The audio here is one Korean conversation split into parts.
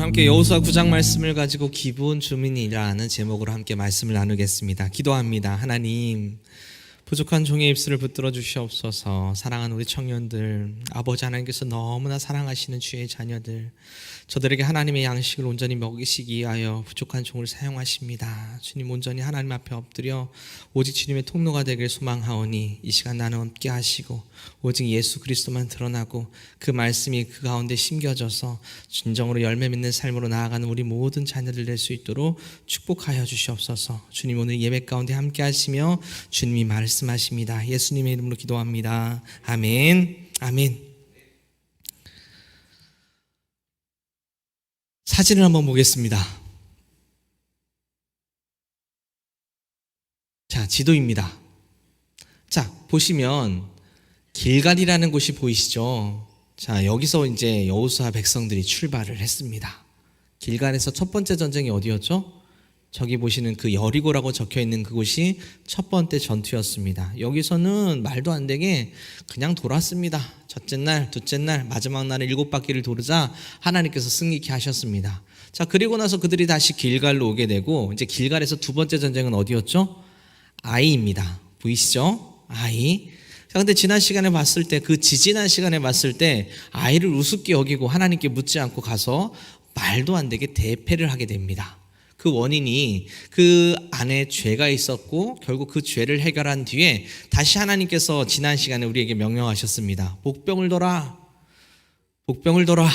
함께 여호수아 9장 말씀을 가지고 기브온 주민이라는 제목으로 함께 말씀을 나누겠습니다. 기도합니다. 하나님, 부족한 종의 입술을 붙들어 주시옵소서. 사랑하는 우리 청년들, 아버지 하나님께서 너무나 사랑하시는 주의 자녀들, 저들에게 하나님의 양식을 온전히 먹이시기 위하여 부족한 종을 사용하십니다. 주님, 온전히 하나님 앞에 엎드려 오직 주님의 통로가 되길 소망하오니 이 시간 나는 함께 하시고 오직 예수 그리스도만 드러나고 그 말씀이 그 가운데 심겨져서 진정으로 열매 맺는 삶으로 나아가는 우리 모든 자녀들 될 수 있도록 축복하여 주시옵소서. 주님, 오늘 예배 가운데 함께 하시며 주님이 말씀하십니다. 예수님의 이름으로 기도합니다. 아멘. 아멘. 사진을 한번 보겠습니다. 자, 지도입니다. 자, 보시면 길갈이라는 곳이 보이시죠? 자, 여기서 이제 여호수아 백성들이 출발을 했습니다. 길갈에서 첫 번째 전쟁이 어디였죠? 저기 보시는 그 여리고라고 적혀 있는 그곳이 첫 번째 전투였습니다. 여기서는 말도 안 되게 그냥 돌았습니다. 첫째 날, 둘째 날, 마지막 날에 7바퀴를 도르자 하나님께서 승리케 하셨습니다. 자, 그리고 나서 그들이 다시 길갈로 오게 되고, 이제 길갈에서 두 번째 전쟁은 어디였죠? 아이입니다. 보이시죠? 아이. 자, 근데 지난 시간에 봤을 때, 그 지지난 시간에 봤을 때 아이를 우습게 여기고 하나님께 묻지 않고 가서 말도 안 되게 대패를 하게 됩니다. 그 원인이 그 안에 죄가 있었고 결국 그 죄를 해결한 뒤에 다시 하나님께서 지난 시간에 우리에게 명령하셨습니다. 복병을 둬라. 복병을 둬라.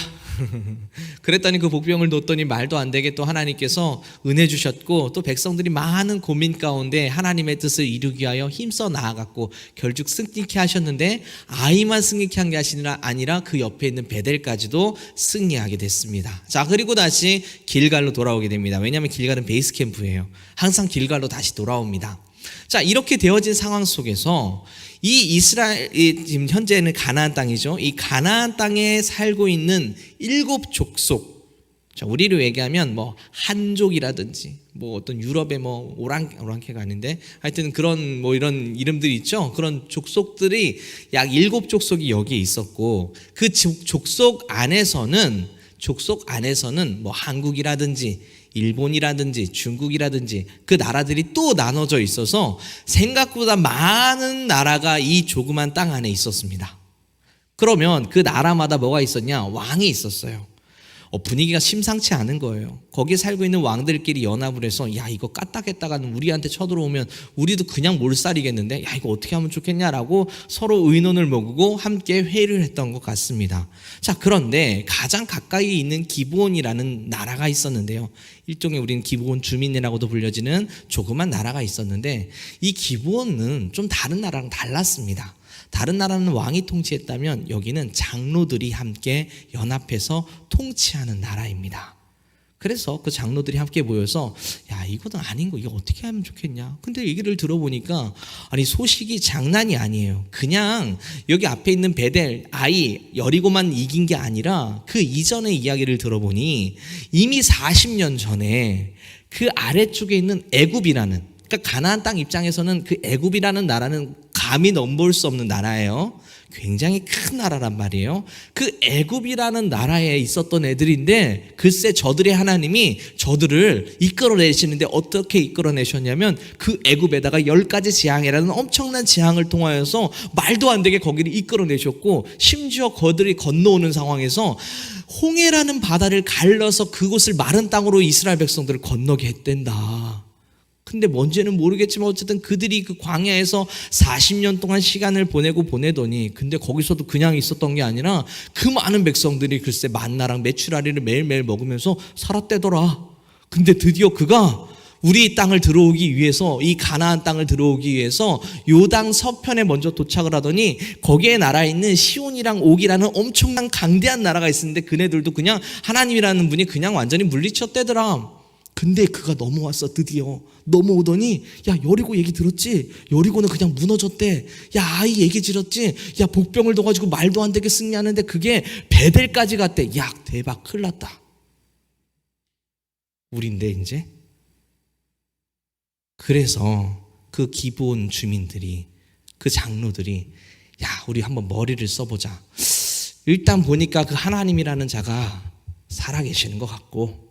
그랬더니 그 복병을 뒀더니 말도 안 되게 또 하나님께서 은혜 주셨고, 또 백성들이 많은 고민 가운데 하나님의 뜻을 이루기 위하여 힘써 나아갔고 결국 승리케 하셨는데, 아이만 승리케 한 게 아니라 그 옆에 있는 베델까지도 승리하게 됐습니다. 자, 그리고 다시 길갈로 돌아오게 됩니다. 왜냐하면 길갈은 베이스 캠프예요. 항상 길갈로 다시 돌아옵니다. 자, 이렇게 되어진 상황 속에서 이 이스라엘이 지금 현재는 가나안 땅이죠. 이 가나안 땅에 살고 있는 7 족속. 자, 우리로 얘기하면 뭐 한족이라든지 뭐 어떤 유럽의 뭐 오랑캐가 아닌데 하여튼 그런 뭐 이런 이름들이 있죠. 그런 족속들이 약 7 족속이 여기에 있었고, 그 족속 안에서는 뭐 한국이라든지 일본이라든지 중국이라든지 그 나라들이 또 나눠져 있어서 생각보다 많은 나라가 이 조그만 땅 안에 있었습니다. 그러면 그 나라마다 뭐가 있었냐? 왕이 있었어요. 분위기가 심상치 않은 거예요. 거기에 살고 있는 왕들끼리 연합을 해서 야, 이거 까딱했다가는 우리한테 쳐들어오면 우리도 그냥 몰살이겠는데, 야, 이거 어떻게 하면 좋겠냐라고 서로 의논을 모으고 함께 회의를 했던 것 같습니다. 자, 그런데 가장 가까이 있는 기브온이라는 나라가 있었는데요. 일종의 우리는 기브온 주민이라고도 불려지는 조그만 나라가 있었는데, 이 기브온은 좀 다른 나라랑 달랐습니다. 다른 나라는 왕이 통치했다면 여기는 장로들이 함께 연합해서 통치하는 나라입니다. 그래서 그 장로들이 함께 모여서 야, 이거는 아닌 거, 이거 어떻게 하면 좋겠냐. 근데 얘기를 들어보니까 아니, 소식이 장난이 아니에요. 그냥 여기 앞에 있는 베델, 아이, 여리고만 이긴 게 아니라 그 이전의 이야기를 들어보니 이미 40년 전에 그 아래쪽에 있는 애굽이라는, 그러니까 가나안 땅 입장에서는 그 애굽이라는 나라는 감히 넘볼 수 없는 나라예요. 굉장히 큰 나라란 말이에요. 그 애굽이라는 나라에 있었던 애들인데, 글쎄 저들의 하나님이 저들을 이끌어내시는데 어떻게 이끌어내셨냐면 그 애굽에다가 10가지 재앙이라는 엄청난 재앙을 통하여서 말도 안 되게 거기를 이끌어내셨고, 심지어 그들이 건너오는 상황에서 홍해라는 바다를 갈라서 그곳을 마른 땅으로 이스라엘 백성들을 건너게 했댄다. 근데 뭔지는 모르겠지만 어쨌든 그들이 그 광야에서 40년 동안 시간을 보내더니, 근데 거기서도 그냥 있었던 게 아니라 그 많은 백성들이 글쎄 만나랑 메추라리를 매일매일 먹으면서 살았대더라. 근데 드디어 그가 우리 땅을 들어오기 위해서, 이 가나안 땅을 들어오기 위해서 요당 서편에 먼저 도착을 하더니 거기에 나라에 있는 시온이랑 옥이라는 엄청난 강대한 나라가 있었는데 그네들도 그냥 하나님이라는 분이 그냥 완전히 물리쳤대더라. 근데 그가 넘어왔어. 드디어 넘어오더니 야, 여리고 얘기 들었지? 여리고는 그냥 무너졌대. 야, 아이 얘기 들었지? 야, 복병을 둬가지고 말도 안 되게 승리하는데 그게 베델까지 갔대. 야, 대박, 큰일 났다. 우린데 이제. 그래서 그 기브온 주민들이, 그 장로들이 야, 우리 한번 머리를 써보자. 일단 보니까 그 하나님이라는 자가 살아계시는 것 같고,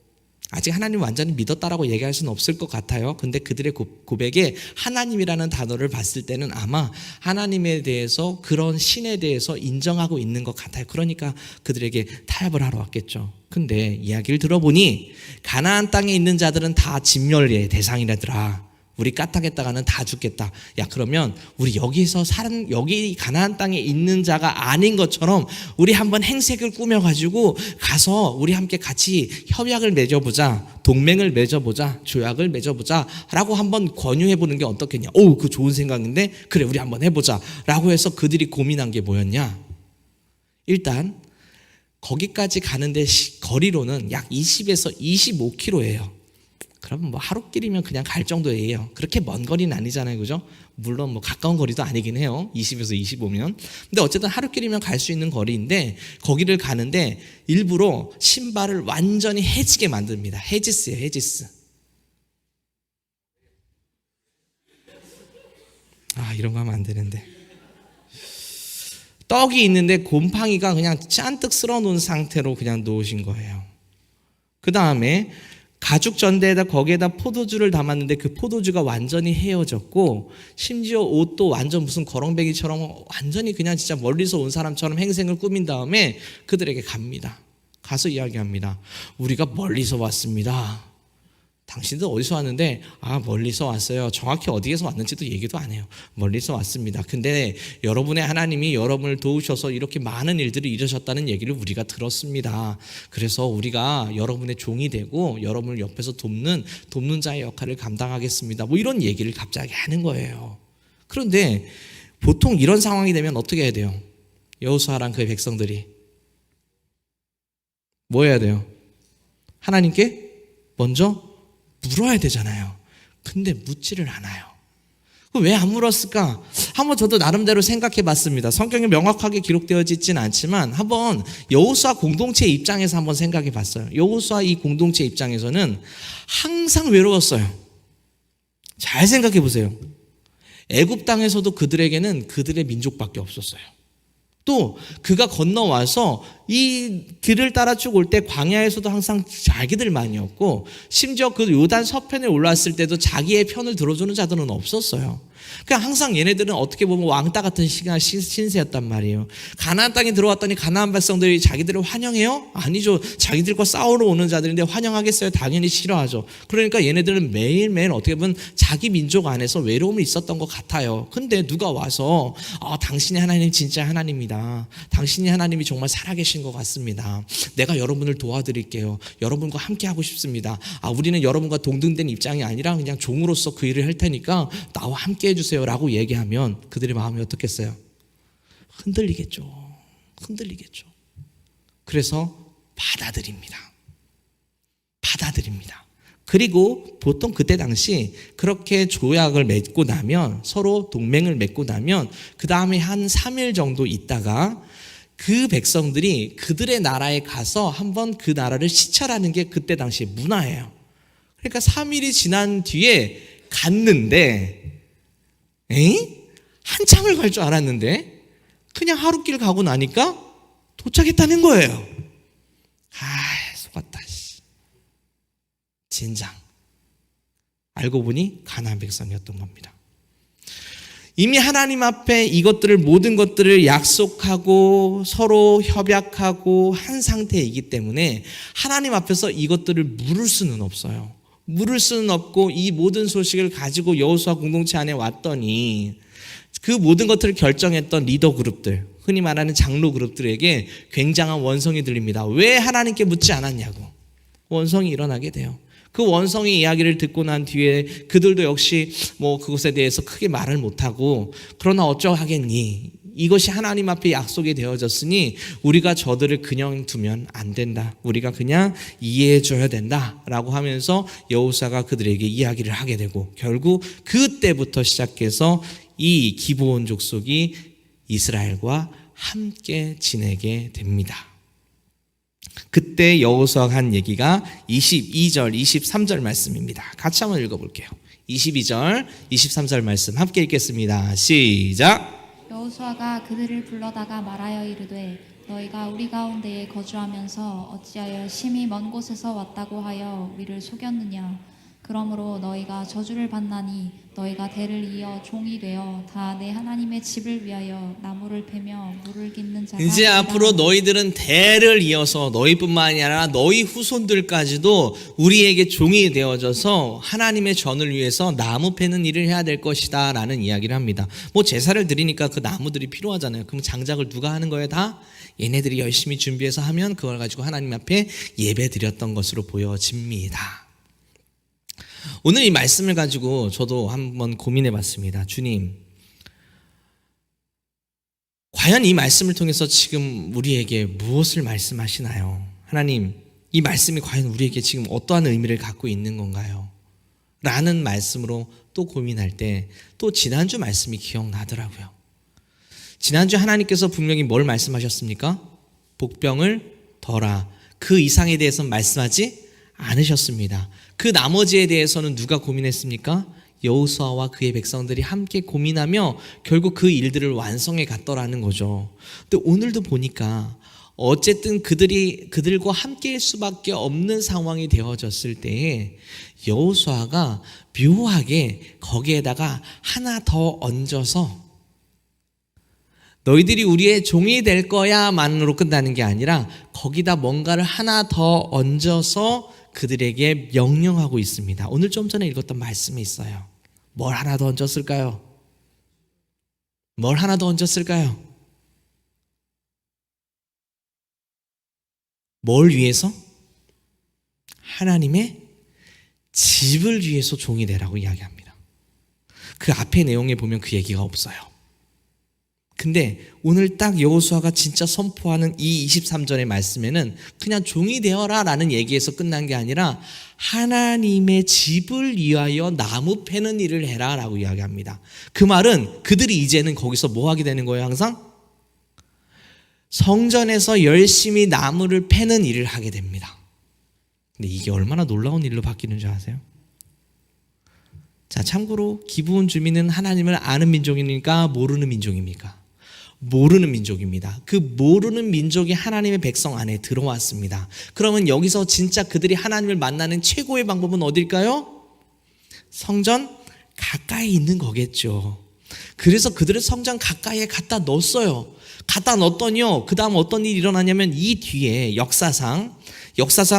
아직 하나님 완전히 믿었다라고 얘기할 수는 없을 것 같아요. 근데 그들의 고백에 하나님이라는 단어를 봤을 때는 아마 하나님에 대해서, 그런 신에 대해서 인정하고 있는 것 같아요. 그러니까 그들에게 타협을 하러 왔겠죠. 근데 이야기를 들어보니 가나안 땅에 있는 자들은 다 진멸의 대상이라더라. 우리 까딱했다가는 다 죽겠다. 야, 그러면 우리 여기 가나안 땅에 있는 자가 아닌 것처럼 우리 한번 행색을 꾸며가지고 가서 우리 함께 같이 협약을 맺어보자, 동맹을 맺어보자, 조약을 맺어보자 라고 한번 권유해보는 게 어떻겠냐. 오, 그 좋은 생각인데, 그래 우리 한번 해보자 라고 해서 그들이 고민한 게 뭐였냐. 일단 거기까지 가는데 거리로는 약 20에서 25km예요. 그럼 뭐 하루길이면 그냥 갈 정도예요. 그렇게 먼 거리는 아니잖아요, 그죠? 물론 뭐 가까운 거리도 아니긴 해요. 20에서 25면. 근데 어쨌든 하루길이면 갈 수 있는 거리인데, 거기를 가는데 일부러 신발을 완전히 해지게 만듭니다. 헤지스예요, 헤지스. 아, 이런 거 하면 안 되는데. 떡이 있는데 곰팡이가 그냥 잔뜩 쓸어 놓은 상태로 그냥 놓으신 거예요. 그 다음에 가죽 전대에다 거기에다 포도주를 담았는데 그 포도주가 완전히 헤어졌고, 심지어 옷도 완전 무슨 거렁뱅이처럼 완전히 그냥 진짜 멀리서 온 사람처럼 행색을 꾸민 다음에 그들에게 갑니다. 가서 이야기합니다. 우리가 멀리서 왔습니다. 당신들 어디서 왔는데, 아, 멀리서 왔어요. 정확히 어디에서 왔는지도 얘기도 안 해요. 멀리서 왔습니다. 근데 여러분의 하나님이 여러분을 도우셔서 이렇게 많은 일들을 이루셨다는 얘기를 우리가 들었습니다. 그래서 우리가 여러분의 종이 되고 여러분을 옆에서 돕는 자의 역할을 감당하겠습니다. 뭐 이런 얘기를 갑자기 하는 거예요. 그런데 보통 이런 상황이 되면 어떻게 해야 돼요? 여호수아랑 그의 백성들이 뭐 해야 돼요? 하나님께 먼저 물어야 되잖아요. 근데 묻지를 않아요. 왜 안 물었을까? 한번 저도 나름대로 생각해 봤습니다. 성경에 명확하게 기록되어 있지는 않지만 한번 여호수아 공동체 입장에서 한번 생각해 봤어요. 여호수아 이 공동체 입장에서는 항상 외로웠어요. 잘 생각해 보세요. 애굽 땅에서도 그들에게는 그들의 민족밖에 없었어요. 또 그가 건너와서 이 길을 따라 쭉 올 때 광야에서도 항상 자기들만이었고, 심지어 그 요단 서편에 올라왔을 때도 자기의 편을 들어주는 자들은 없었어요. 그냥 항상 얘네들은 어떻게 보면 왕따 같은 신세였단 말이에요. 가나안 땅에 들어왔더니 가나안 백성들이 자기들을 환영해요? 아니죠. 자기들과 싸우러 오는 자들인데 환영하겠어요? 당연히 싫어하죠. 그러니까 얘네들은 매일매일 어떻게 보면 자기 민족 안에서 외로움이 있었던 것 같아요. 근데 누가 와서 당신의 하나님 진짜 하나님이다, 당신의 하나님이 정말 살아계신 것 같습니다, 내가 여러분을 도와드릴게요, 여러분과 함께 하고 싶습니다, 우리는 여러분과 동등된 입장이 아니라 그냥 종으로서 그 일을 할 테니까 나와 함께 해주세요 라고 얘기하면 그들의 마음이 어떻겠어요? 흔들리겠죠. 그래서 받아들입니다. 그리고 보통 그때 당시 그렇게 조약을 맺고 나면, 서로 동맹을 맺고 나면 그 다음에 한 3일 정도 있다가 그 백성들이 그들의 나라에 가서 한번 그 나라를 시찰하는 게 그때 당시 문화예요. 그러니까 3일이 지난 뒤에 갔는데, 한참을 갈 줄 알았는데 그냥 하루길 가고 나니까 도착했다는 거예요. 속았다. 진장. 알고 보니 가나안 백성이었던 겁니다. 이미 하나님 앞에 이것들을, 모든 것들을 약속하고 서로 협약하고 한 상태이기 때문에 하나님 앞에서 이것들을 물을 수는 없어요. 물을 수는 없고, 이 모든 소식을 가지고 여호수아 공동체 안에 왔더니 그 모든 것들을 결정했던 리더 그룹들, 흔히 말하는 장로 그룹들에게 굉장한 원성이 들립니다. 왜 하나님께 묻지 않았냐고. 원성이 일어나게 돼요. 그 원성이 이야기를 듣고 난 뒤에 그들도 역시 그것에 대해서 크게 말을 못하고, 그러나 어쩌하겠니, 이것이 하나님 앞에 약속이 되어졌으니 우리가 저들을 그냥 두면 안 된다, 우리가 그냥 이해해 줘야 된다 라고 하면서 여호수아가 그들에게 이야기를 하게 되고, 결국 그때부터 시작해서 이 기브온 족속이 이스라엘과 함께 지내게 됩니다. 그때 여호수아가 한 얘기가 22절, 23절 말씀입니다. 같이 한번 읽어볼게요. 22절, 23절 말씀 함께 읽겠습니다. 시작. 여호수아가 그들을 불러다가 말하여 이르되 너희가 우리 가운데에 거주하면서 어찌하여 심히 먼 곳에서 왔다고 하여 우리를 속였느냐. 그러므로 너희가 저주를 받나니 너희가 대를 이어 종이 되어 다 내 하나님의 집을 위하여 나무를 패며 물을 깃는 자가 이제 되리라. 앞으로 너희들은 대를 이어서 너희뿐만이 아니라 너희 후손들까지도 우리에게 종이 되어져서 하나님의 전을 위해서 나무 패는 일을 해야 될 것이다 라는 이야기를 합니다. 뭐 제사를 드리니까 그 나무들이 필요하잖아요. 그럼 장작을 누가 하는 거예요? 다 얘네들이 열심히 준비해서 하면 그걸 가지고 하나님 앞에 예배 드렸던 것으로 보여집니다. 오늘 이 말씀을 가지고 저도 한번 고민해 봤습니다. 주님, 과연 이 말씀을 통해서 지금 우리에게 무엇을 말씀하시나요? 하나님, 이 말씀이 과연 우리에게 지금 어떠한 의미를 갖고 있는 건가요? 라는 말씀으로 또 고민할 때 또 지난주 말씀이 기억나더라고요. 지난주 하나님께서 분명히 뭘 말씀하셨습니까? 복병을 덜아. 그 이상에 대해서는 말씀하지 않으셨습니다. 그 나머지에 대해서는 누가 고민했습니까? 여호수아와 그의 백성들이 함께 고민하며 결국 그 일들을 완성해 갔더라는 거죠. 근데 오늘도 보니까 어쨌든 그들과 함께일 수밖에 없는 상황이 되어졌을 때에 여호수아가 묘하게 거기에다가 하나 더 얹어서 너희들이 우리의 종이 될 거야 만으로 끝나는 게 아니라 거기다 뭔가를 하나 더 얹어서 그들에게 명령하고 있습니다. 오늘 좀 전에 읽었던 말씀이 있어요. 뭘 하나 더 얹었을까요? 뭘 하나 더 얹었을까요? 뭘 위해서? 하나님의 집을 위해서 종이 되라고 이야기합니다. 그 앞에 내용에 보면 그 얘기가 없어요. 근데 오늘 딱 여호수아가 진짜 선포하는 이 23절의 말씀에는 그냥 종이 되어라 라는 얘기에서 끝난 게 아니라 하나님의 집을 위하여 나무 패는 일을 해라 라고 이야기합니다. 그 말은 그들이 이제는 거기서 뭐 하게 되는 거예요? 항상 성전에서 열심히 나무를 패는 일을 하게 됩니다. 근데 이게 얼마나 놀라운 일로 바뀌는 줄 아세요? 자, 참고로 기브온 주민은 하나님을 아는 민족이니까 모르는 민족입니까? 모르는 민족입니다. 그 모르는 민족이 하나님의 백성 안에 들어왔습니다. 그러면 여기서 진짜 그들이 하나님을 만나는 최고의 방법은 어딜까요? 성전 가까이 있는 거겠죠. 그래서 그들을 성전 가까이에 갖다 넣었어요. 갖다 넣었더니요, 그 다음 어떤 일이 일어나냐면 이 뒤에 역사상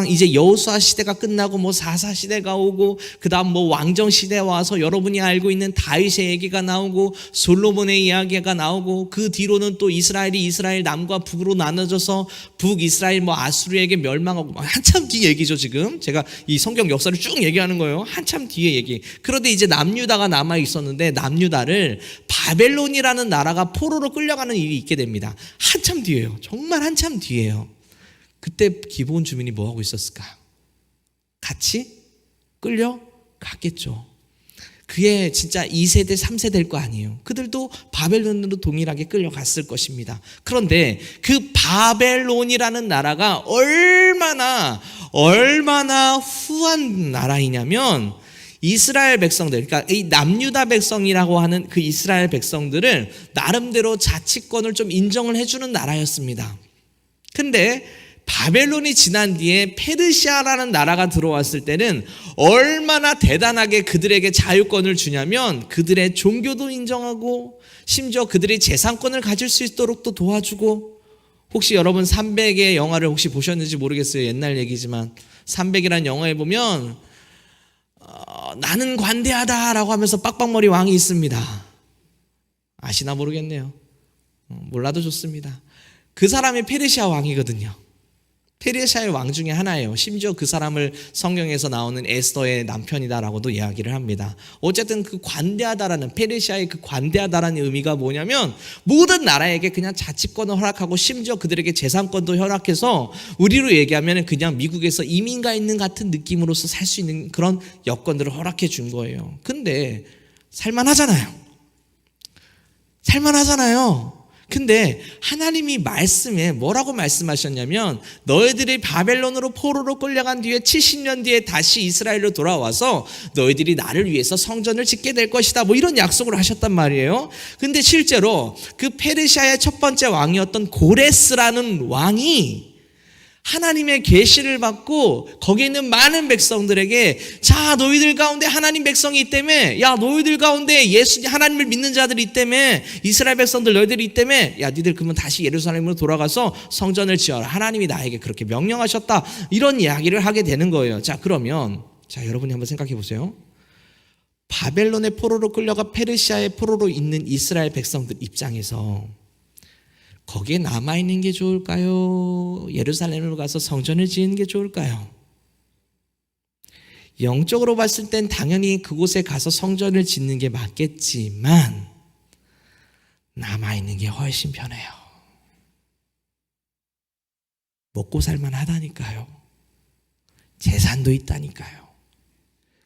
이제 여호수아 시대가 끝나고 뭐 사사 시대가 오고 그 다음 뭐 왕정 시대에 와서 여러분이 알고 있는 다윗의 얘기가 나오고 솔로몬의 이야기가 나오고 그 뒤로는 또 이스라엘 남과 북으로 나눠져서 북이스라엘 뭐 아수르에게 멸망하고 한참 뒤 얘기죠. 지금 제가 이 성경 역사를 쭉 얘기하는 거예요. 한참 뒤에 얘기. 그런데 이제 남유다가 남아 있었는데 남유다를 바벨론이라는 나라가 포로로 끌려가는 일이 있게 됩니다. 한참 뒤에요. 정말 한참 뒤에요. 그때 기브온 주민이 뭐 하고 있었을까? 같이 끌려갔겠죠. 그게 진짜 2세대, 3세대일 거 아니에요. 그들도 바벨론으로 동일하게 끌려갔을 것입니다. 그런데 그 바벨론이라는 나라가 얼마나 후한 나라이냐면 이스라엘 백성들, 그러니까 이 남유다 백성이라고 하는 그 이스라엘 백성들을 나름대로 자치권을 좀 인정을 해주는 나라였습니다. 근데 바벨론이 지난 뒤에 페르시아라는 나라가 들어왔을 때는 얼마나 대단하게 그들에게 자유권을 주냐면 그들의 종교도 인정하고 심지어 그들의 재산권을 가질 수 있도록 또 도와주고, 혹시 여러분 300의 영화를 혹시 보셨는지 모르겠어요. 옛날 얘기지만 300이라는 영화에 보면 나는 관대하다라고 하면서 빡빡머리 왕이 있습니다. 아시나 모르겠네요. 몰라도 좋습니다. 그 사람이 페르시아 왕이거든요. 페르시아의 왕 중에 하나예요. 심지어 그 사람을 성경에서 나오는 에스더의 남편이다라고도 이야기를 합니다. 어쨌든 그 관대하다라는, 페르시아의 그 관대하다라는 의미가 뭐냐면 모든 나라에게 그냥 자치권을 허락하고 심지어 그들에게 재산권도 허락해서 우리로 얘기하면 그냥 미국에서 이민가 있는 같은 느낌으로서 살 수 있는 그런 여건들을 허락해 준 거예요. 근데 살만하잖아요. 근데 하나님이 말씀에 뭐라고 말씀하셨냐면 너희들이 바벨론으로 포로로 끌려간 뒤에 70년 뒤에 다시 이스라엘로 돌아와서 너희들이 나를 위해서 성전을 짓게 될 것이다. 뭐 이런 약속을 하셨단 말이에요. 근데 실제로 그 페르시아의 첫 번째 왕이었던 고레스라는 왕이 하나님의 계시를 받고 거기에 있는 많은 백성들에게 자 너희들 가운데 하나님 백성이 있다며 야 너희들 가운데 하나님을 믿는 자들이 있다며 이스라엘 백성들 너희들이 있다며 야 니들 그러면 다시 예루살렘으로 돌아가서 성전을 지어라 하나님이 나에게 그렇게 명령하셨다 이런 이야기를 하게 되는 거예요. 자 그러면 자 여러분이 한번 생각해 보세요. 바벨론의 포로로 끌려가 페르시아의 포로로 있는 이스라엘 백성들 입장에서 거기에 남아있는 게 좋을까요? 예루살렘으로 가서 성전을 지은 게 좋을까요? 영적으로 봤을 땐 당연히 그곳에 가서 성전을 짓는 게 맞겠지만 남아있는 게 훨씬 편해요. 먹고 살만 하다니까요. 재산도 있다니까요.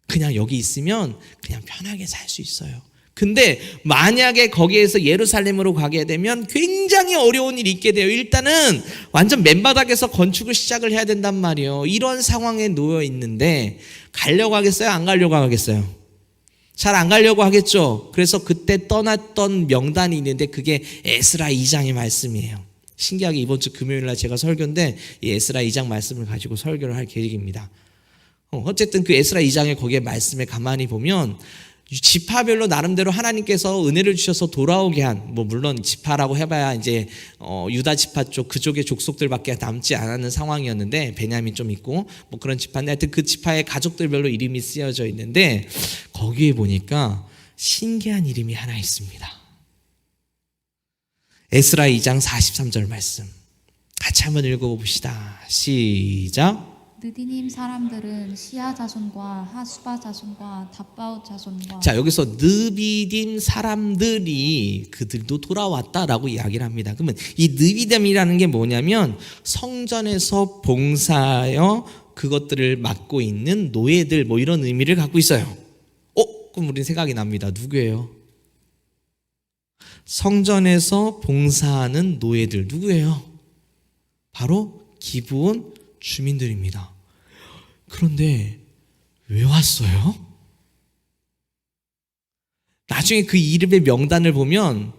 그냥 여기 있으면 그냥 편하게 살 수 있어요. 근데 만약에 거기에서 예루살렘으로 가게 되면 굉장히 어려운 일이 있게 돼요. 일단은 완전 맨바닥에서 건축을 시작을 해야 된단 말이에요. 이런 상황에 놓여 있는데 가려고 하겠어요? 안 가려고 하겠어요? 잘 안 가려고 하겠죠. 그래서 그때 떠났던 명단이 있는데 그게 에스라 2장의 말씀이에요. 신기하게 이번 주 금요일 날 제가 설교인데 이 에스라 2장 말씀을 가지고 설교를 할 계획입니다. 어쨌든 그 에스라 2장의 거기에 말씀에 가만히 보면 지파별로 나름대로 하나님께서 은혜를 주셔서 돌아오게 한, 뭐 물론 지파라고 해봐야 이제 유다 지파 쪽 그쪽의 족속들밖에 남지 않았는 상황이었는데 베냐민 좀 있고 뭐 그런 지파인데 하여튼 그 지파의 가족들별로 이름이 쓰여져 있는데 거기에 보니까 신기한 이름이 하나 있습니다. 에스라 2장 43절 말씀 같이 한번 읽어봅시다. 시작. 느디님 사람들은 시아 자손과 하수바 자손과 답바옷 자손과 자 여기서 느비딤 사람들이 그들도 돌아왔다라고 이야기를 합니다. 그러면 이 느비딤이라는 게 뭐냐면 성전에서 봉사하여 그것들을 맡고 있는 노예들 뭐 이런 의미를 갖고 있어요. 그럼 우리는 생각이 납니다. 누구예요? 성전에서 봉사하는 노예들 누구예요? 바로 기브온 주민들입니다. 그런데 왜 왔어요? 나중에 그 이름의 명단을 보면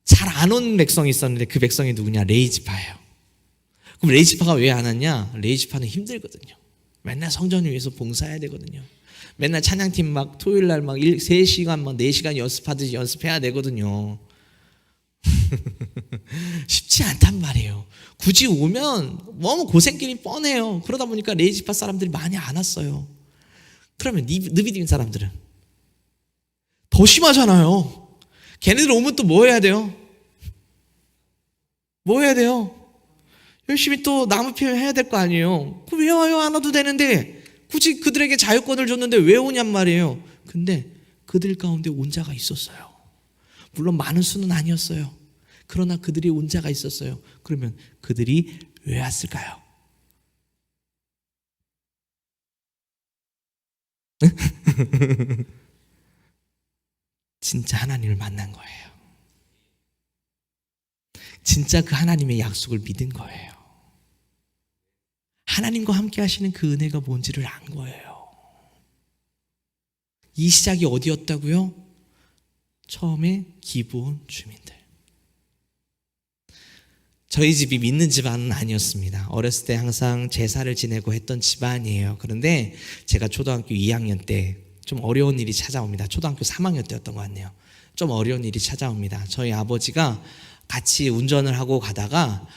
잘 안 온 백성이 있었는데 그 백성이 누구냐? 레이지파예요. 그럼 레이지파가 왜 안 왔냐? 레이지파는 힘들거든요. 맨날 성전을 위해서 봉사해야 되거든요. 맨날 찬양팀 막 토요일 날 막 3시간 막 4시간 연습하듯이 연습해야 되거든요. 쉽지 않단 말이에요. 굳이 오면 너무 고생길이 뻔해요. 그러다 보니까 레이지파 사람들이 많이 안 왔어요. 그러면 느비딤 사람들은 더 심하잖아요. 걔네들 오면 또 뭐 해야 돼요? 뭐 해야 돼요? 열심히 또 나무 피워야 될 거 아니에요. 그럼 왜 와요? 안 와도 되는데 굳이 그들에게 자유권을 줬는데 왜 오냔 말이에요. 근데 그들 가운데 온 자가 있었어요. 물론 많은 수는 아니었어요. 그러나 그들이 온 자가 있었어요. 그러면 그들이 왜 왔을까요? 진짜 하나님을 만난 거예요. 진짜 그 하나님의 약속을 믿은 거예요. 하나님과 함께 하시는 그 은혜가 뭔지를 안 거예요. 이 시작이 어디였다고요? 처음에 기브온 주민들. 저희 집이 믿는 집안은 아니었습니다. 어렸을 때 항상 제사를 지내고 했던 집안이에요. 그런데 제가 초등학교 2학년 때 좀 어려운 일이 찾아옵니다. 초등학교 3학년 때였던 것 같네요. 좀 어려운 일이 찾아옵니다. 저희 아버지가 같이 운전을 하고 가다가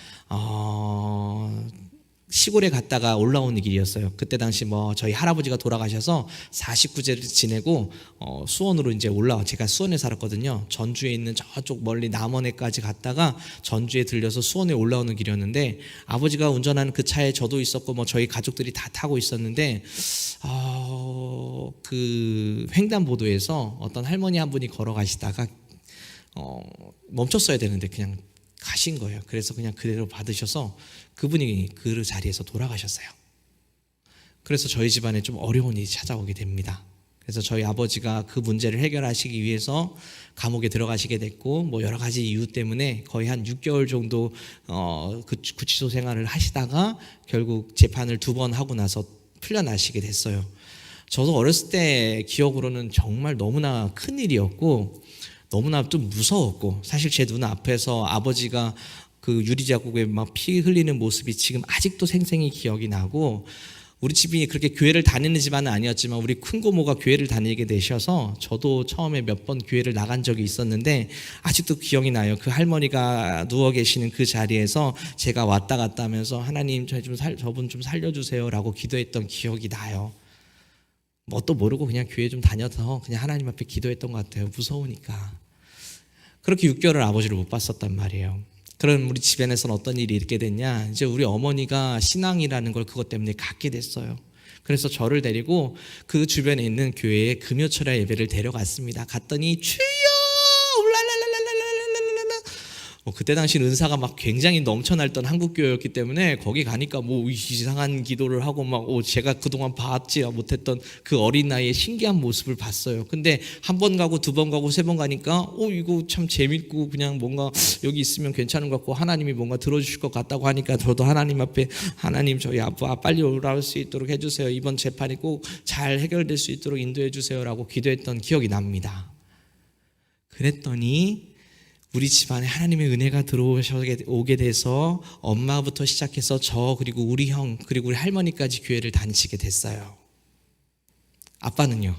시골에 갔다가 올라오는 길이었어요. 그때 당시 뭐 저희 할아버지가 돌아가셔서 49제를 지내고 수원으로 이제 제가 수원에 살았거든요. 전주에 있는 저쪽 멀리 남원에까지 갔다가 전주에 들려서 수원에 올라오는 길이었는데 아버지가 운전하는 그 차에 저도 있었고 뭐 저희 가족들이 다 타고 있었는데 그 횡단보도에서 어떤 할머니 한 분이 걸어가시다가 멈췄어야 되는데 그냥 가신 거예요. 그래서 그냥 그대로 받으셔서 그분이 그 자리에서 돌아가셨어요. 그래서 저희 집안에 좀 어려운 일이 찾아오게 됩니다. 그래서 저희 아버지가 그 문제를 해결하시기 위해서 감옥에 들어가시게 됐고 뭐 여러 가지 이유 때문에 거의 한 6개월 정도 그 구치소 생활을 하시다가 결국 재판을 2번 하고 나서 풀려나시게 됐어요. 저도 어렸을 때 기억으로는 정말 너무나 큰 일이었고 너무나 좀 무서웠고, 사실 제 눈 앞에서 아버지가 그 유리자국에 막 피 흘리는 모습이 지금 아직도 생생히 기억이 나고, 우리 집이 그렇게 교회를 다니는 집안은 아니었지만 우리 큰고모가 교회를 다니게 되셔서 저도 처음에 몇 번 교회를 나간 적이 있었는데 아직도 기억이 나요. 그 할머니가 누워 계시는 그 자리에서 제가 왔다 갔다 하면서 하나님 저분 좀 살려주세요라고 기도했던 기억이 나요. 뭣도 모르고 그냥 교회 좀 다녀서 그냥 하나님 앞에 기도했던 것 같아요. 무서우니까. 그렇게 6개월을 아버지를 못 봤었단 말이에요. 그럼 우리 집안에서는 어떤 일이 있게 됐냐, 이제 우리 어머니가 신앙이라는 걸 그것 때문에 갖게 됐어요. 그래서 저를 데리고 그 주변에 있는 교회에 금요철야 예배를 데려갔습니다. 갔더니 주여 울랄랄랄랄랄랄랄랄, 그때 당시 은사가 막 굉장히 넘쳐날던 한국교회였기 때문에 거기 가니까 뭐 이상한 기도를 하고 막 제가 그동안 봤지 못했던 그 어린 나이에 신기한 모습을 봤어요. 근데 한 번 가고 2번 가고 3번 가니까 이거 참 재밌고 그냥 뭔가 여기 있으면 괜찮은 것 같고 하나님이 뭔가 들어주실 것 같다고 하니까 저도 하나님 앞에 하나님 저희 아빠 빨리 올라올 수 있도록 해주세요. 이번 재판이 꼭 잘 해결될 수 있도록 인도해 주세요라고 기도했던 기억이 납니다. 그랬더니 우리 집안에 하나님의 은혜가 들어오게 돼서 엄마부터 시작해서 저 그리고 우리 형 그리고 우리 할머니까지 교회를 다니시게 됐어요. 아빠는요?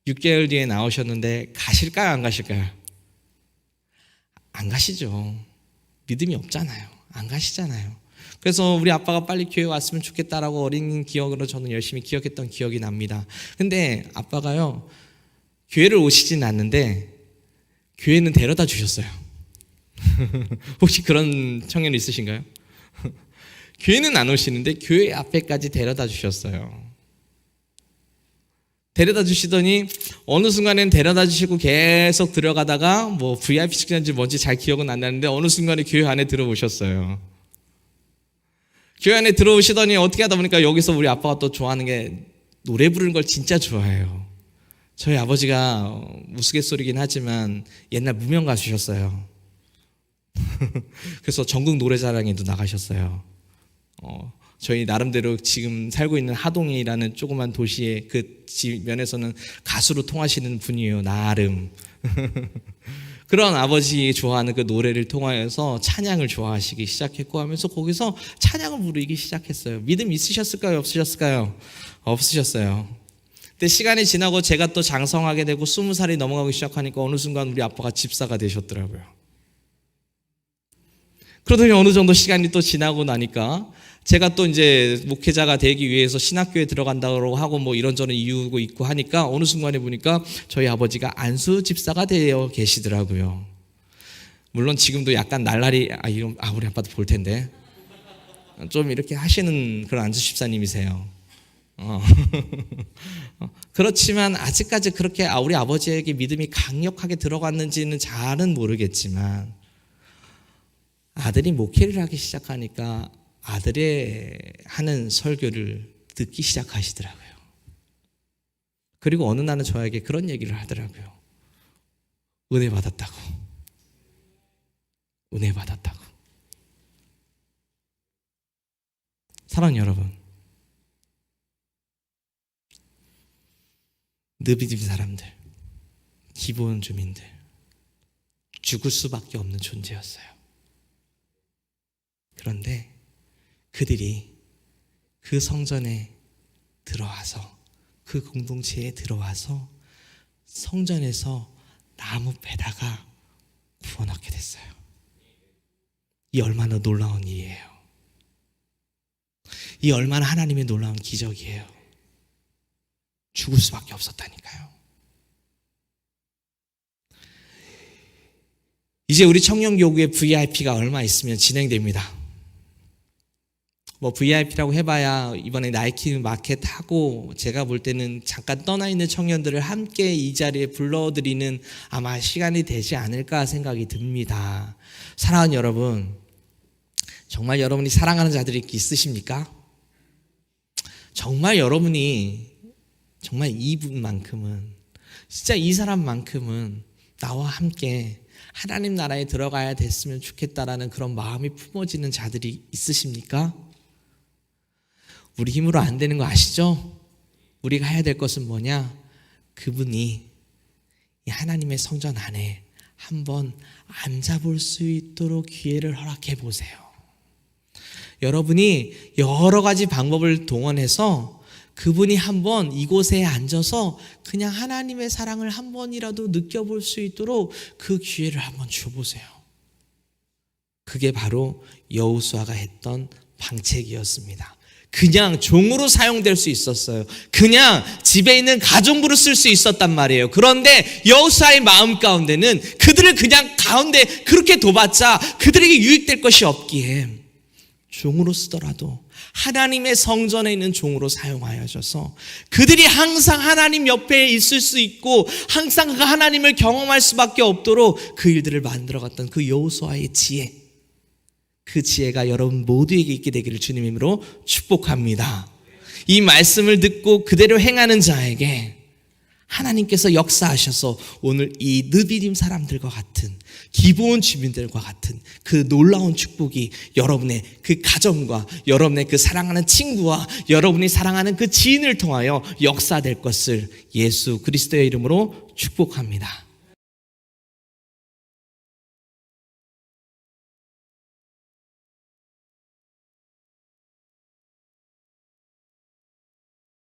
6개월 뒤에 나오셨는데 가실까요? 안 가실까요? 안 가시죠. 믿음이 없잖아요. 안 가시잖아요. 그래서 우리 아빠가 빨리 교회 왔으면 좋겠다라고 어린 기억으로 저는 열심히 기억했던 기억이 납니다. 근데 아빠가요, 교회를 오시진 않는데 교회는 데려다 주셨어요. 혹시 그런 청년 있으신가요? 교회는 안 오시는데 교회 앞에까지 데려다 주셨어요. 데려다 주시더니 어느 순간엔 데려다 주시고 계속 들어가다가 뭐 VIP 측인지 뭔지 잘 기억은 안 나는데 어느 순간에 교회 안에 들어오셨어요. 교회 안에 들어오시더니 어떻게 하다 보니까 여기서 우리 아빠가 또 좋아하는 게 노래 부르는 걸 진짜 좋아해요. 저희 아버지가 우스갯소리긴 하지만 옛날 무명 가수셨어요. 그래서 전국 노래자랑에도 나가셨어요. 저희 나름대로 지금 살고 있는 하동이라는 조그만 도시의 그 면에서는 가수로 통하시는 분이에요. 나름. 그런 아버지 좋아하는 그 노래를 통하여서 찬양을 좋아하시기 시작했고 하면서 거기서 찬양을 부르기 시작했어요. 믿음 있으셨을까요? 없으셨을까요? 없으셨어요. 근데 시간이 지나고 제가 또 장성하게 되고 20살이 넘어가기 시작하니까 어느 순간 우리 아빠가 집사가 되셨더라고요. 그러더니 어느 정도 시간이 또 지나고 나니까 제가 또 이제 목회자가 되기 위해서 신학교에 들어간다고 하고 뭐 이런저런 이유고 있고 하니까 어느 순간에 보니까 저희 아버지가 안수 집사가 되어 계시더라고요. 물론 지금도 약간 날라리 우리 아빠도 볼 텐데 좀 이렇게 하시는 그런 안수 집사님이세요. 그렇지만 아직까지 그렇게 우리 아버지에게 믿음이 강력하게 들어갔는지는 잘은 모르겠지만 아들이 목회를 하기 시작하니까 아들의 하는 설교를 듣기 시작하시더라고요. 그리고 어느 날은 저에게 그런 얘기를 하더라고요. 은혜 받았다고. 은혜 받았다고. 사랑하는 여러분, 느비dim 사람들, 기본 주민들, 죽을 수밖에 없는 존재였어요. 그런데 그들이 그 성전에 들어와서 그 공동체에 들어와서 성전에서 나무 패다가 구원 얻게 됐어요. 이 얼마나 놀라운 일이에요. 이 얼마나 하나님의 놀라운 기적이에요. 죽을 수밖에 없었다니까요. 이제 우리 청년교구의 VIP가 얼마 있으면 진행됩니다. 뭐 VIP라고 해봐야 이번에 나이키 마켓 하고 제가 볼 때는 잠깐 떠나 있는 청년들을 함께 이 자리에 불러드리는 아마 시간이 되지 않을까 생각이 듭니다. 사랑하는 여러분, 정말 여러분이 사랑하는 자들이 있으십니까? 정말 여러분이 정말 이분만큼은, 진짜 이 사람만큼은 나와 함께 하나님 나라에 들어가야 됐으면 좋겠다라는 그런 마음이 품어지는 자들이 있으십니까? 우리 힘으로 안 되는 거 아시죠? 우리가 해야 될 것은 뭐냐? 그분이 이 하나님의 성전 안에 한번 앉아볼 수 있도록 기회를 허락해 보세요. 여러분이 여러 가지 방법을 동원해서 그분이 한번 이곳에 앉아서 그냥 하나님의 사랑을 한 번이라도 느껴볼 수 있도록 그 기회를 한번 줘보세요. 그게 바로 여호수아가 했던 방책이었습니다. 그냥 종으로 사용될 수 있었어요. 그냥 집에 있는 가정부로 쓸 수 있었단 말이에요. 그런데 여호수아의 마음 가운데는 그들을 그냥 가운데 그렇게 둬봤자 그들에게 유익될 것이 없기에 종으로 쓰더라도 하나님의 성전에 있는 종으로 사용하여져서 그들이 항상 하나님 옆에 있을 수 있고 항상 그 하나님을 경험할 수밖에 없도록 그 일들을 만들어갔던 그 여호수아의 지혜, 그 지혜가 여러분 모두에게 있게 되기를 주님의 이름으로 축복합니다. 이 말씀을 듣고 그대로 행하는 자에게 하나님께서 역사하셔서 오늘 이 느비림 사람들과 같은 기브온 주민들과 같은 그 놀라운 축복이 여러분의 그 가정과 여러분의 그 사랑하는 친구와 여러분이 사랑하는 그 지인을 통하여 역사될 것을 예수 그리스도의 이름으로 축복합니다.